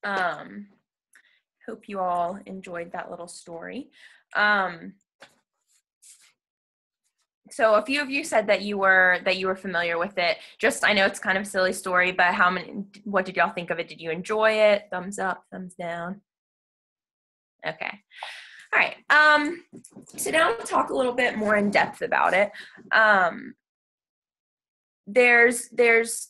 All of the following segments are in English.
Hope you all enjoyed that little story. So a few of you said that you were familiar with it. Just, I know it's kind of a silly story, but what did y'all think of it? Did you enjoy it? Thumbs up, thumbs down? Okay. All right. So now I'll talk a little bit more in depth about it. There's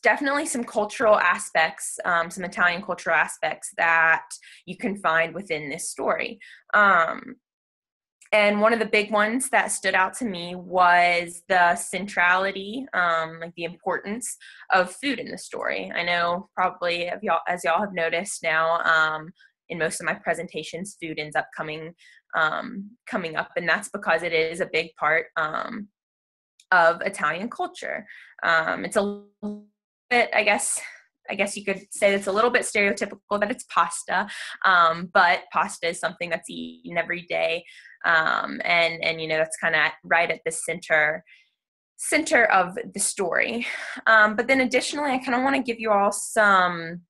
definitely some cultural aspects, some Italian cultural aspects that you can find within this story. And one of the big ones that stood out to me was the centrality, like the importance of food in the story. I know probably as y'all have noticed now, in most of my presentations, food ends up coming up, and that's because it is a big part of Italian culture. It's a little bit, I guess you could say it's a little bit stereotypical that it's pasta, but pasta is something that's eaten every day, and you know, that's kind of right at the center of the story. But then additionally, I kind of want to give you all some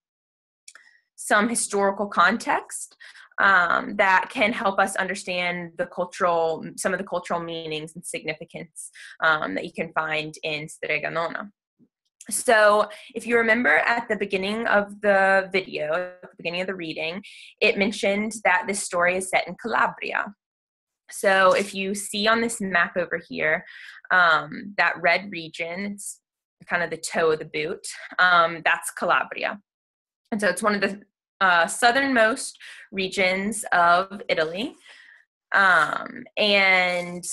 historical context that can help us understand some of the cultural meanings and significance that you can find in Strega Nona. So if you remember at the beginning of the video, at the beginning of the reading, it mentioned that this story is set in Calabria. So if you see on this map over here, that red region, it's kind of the toe of the boot, that's Calabria. And so it's one of the southernmost regions of Italy. And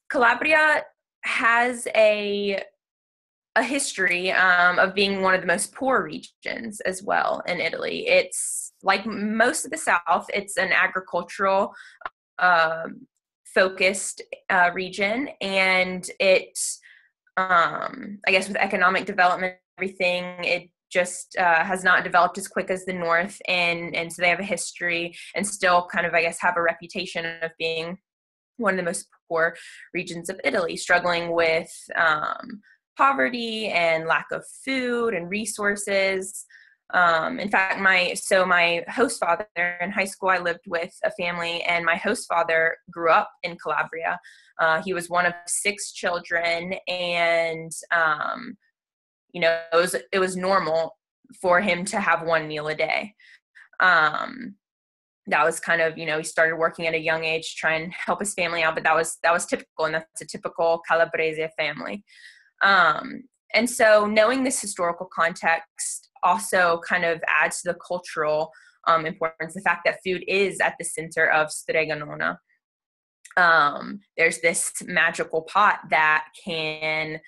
Calabria has a history of being one of the most poor regions as well in Italy. It's like most of the South, it's an agricultural focused region, and it, I guess with economic development, everything, it just has not developed as quick as the North, and so they have a history and still kind of, I guess, have a reputation of being one of the most poor regions of Italy, struggling with poverty and lack of food and resources. In fact, my host father, in high school, I lived with a family, and my host father grew up in Calabria. He was one of 6 children, and you know, it was normal for him to have one meal a day. That was kind of, you know, he started working at a young age to try and help his family out, but that was typical, and that's a typical Calabrese family. And so knowing this historical context also kind of adds to the cultural importance, the fact that food is at the center of Strega Nona. There's this magical pot that can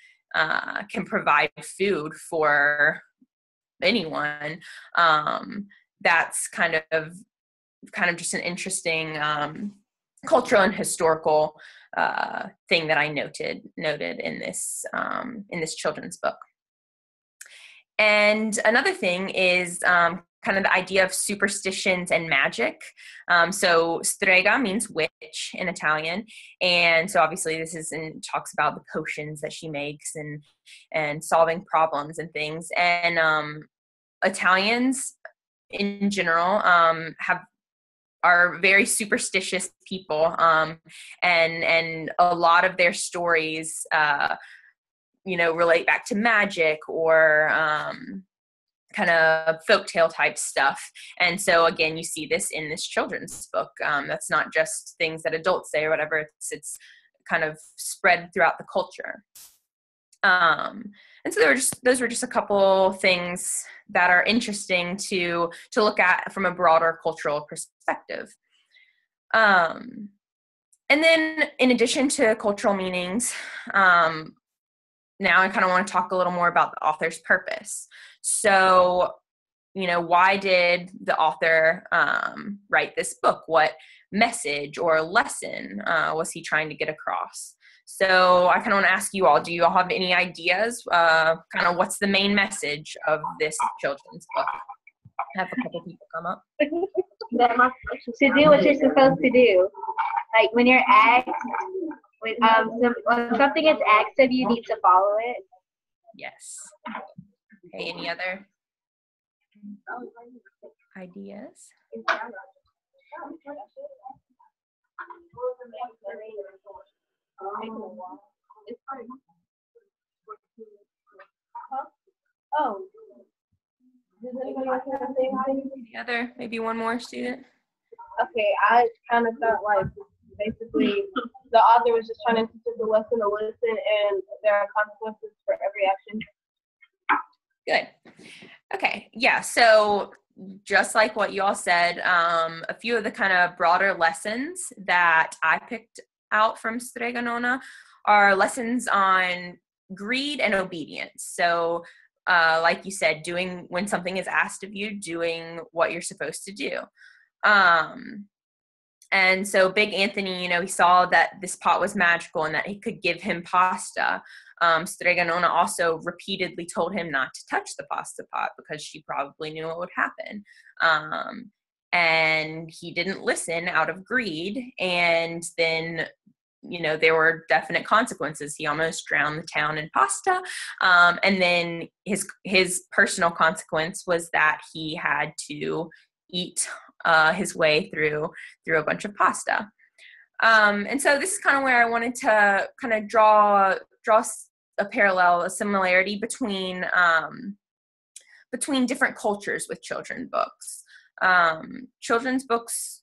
provide food for anyone. That's kind of just an interesting cultural and historical thing that I noted in this children's book. And another thing is kind of the idea of superstitions and magic. So strega means witch in Italian, and so obviously this talks about the potions that she makes and solving problems and things. And Italians in general are very superstitious people, and a lot of their stories, you know, relate back to magic or kind of folktale type stuff. And so again, you see this in this children's book. That's not just things that adults say or whatever. It's kind of spread throughout the culture. And so those were just a couple things that are interesting to look at from a broader cultural perspective. And then in addition to cultural meanings, now I kind of want to talk a little more about the author's purpose. So, you know, why did the author write this book? What message or lesson was he trying to get across? So I kind of want to ask you all, do you all have any ideas? Kind of what's the main message of this children's book? I have a couple people come up. To do what you're supposed to do. Like when you're asked, when something is asked of you, you need to follow it. Yes. Okay, any other? ideas. Oh. Does anybody else want to say anything? Maybe one more student? Okay, I kind of felt like basically the author was just trying to teach us a lesson to listen, and there are consequences for every action. Good. Okay, yeah, so just like what you all said, a few of the kind of broader lessons that I picked out from Strega Nona are lessons on greed and obedience. So like you said, doing when something is asked of you, doing what you're supposed to do. And so Big Anthony, he saw that this pot was magical and that he could give him pasta. Strega Nona also repeatedly told him not to touch the pasta pot because she probably knew what would happen. And he didn't listen out of greed. And then, there were definite consequences. He almost drowned the town in pasta. And then his personal consequence was that he had to eat his way through a bunch of pasta. And so this is kind of where I wanted to kind of draw a parallel, a similarity between different cultures with children's books. Children's books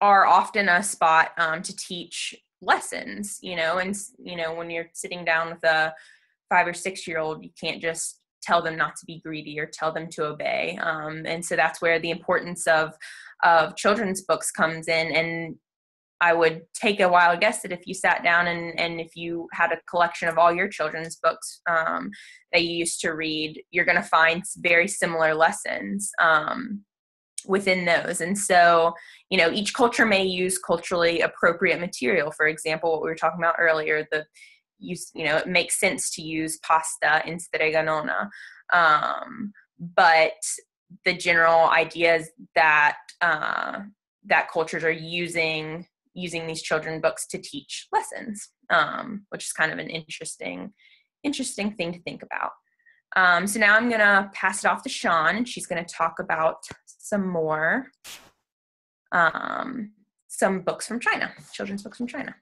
are often a spot to teach lessons, and when you're sitting down with a 5 or 6 year old, you can't just tell them not to be greedy or tell them to obey. And so that's where the importance of children's books comes in. And I would take a wild guess that if you sat down and if you had a collection of all your children's books that you used to read, you're going to find very similar lessons within those. And so, each culture may use culturally appropriate material. For example, what we were talking about earlier, it makes sense to use pasta in Strega Nona. But the general idea is that that cultures are using these children's books to teach lessons, which is kind of an interesting thing to think about. So now I'm going to pass it off to Sean, and she's going to talk about some more, some books from China, children's books from China.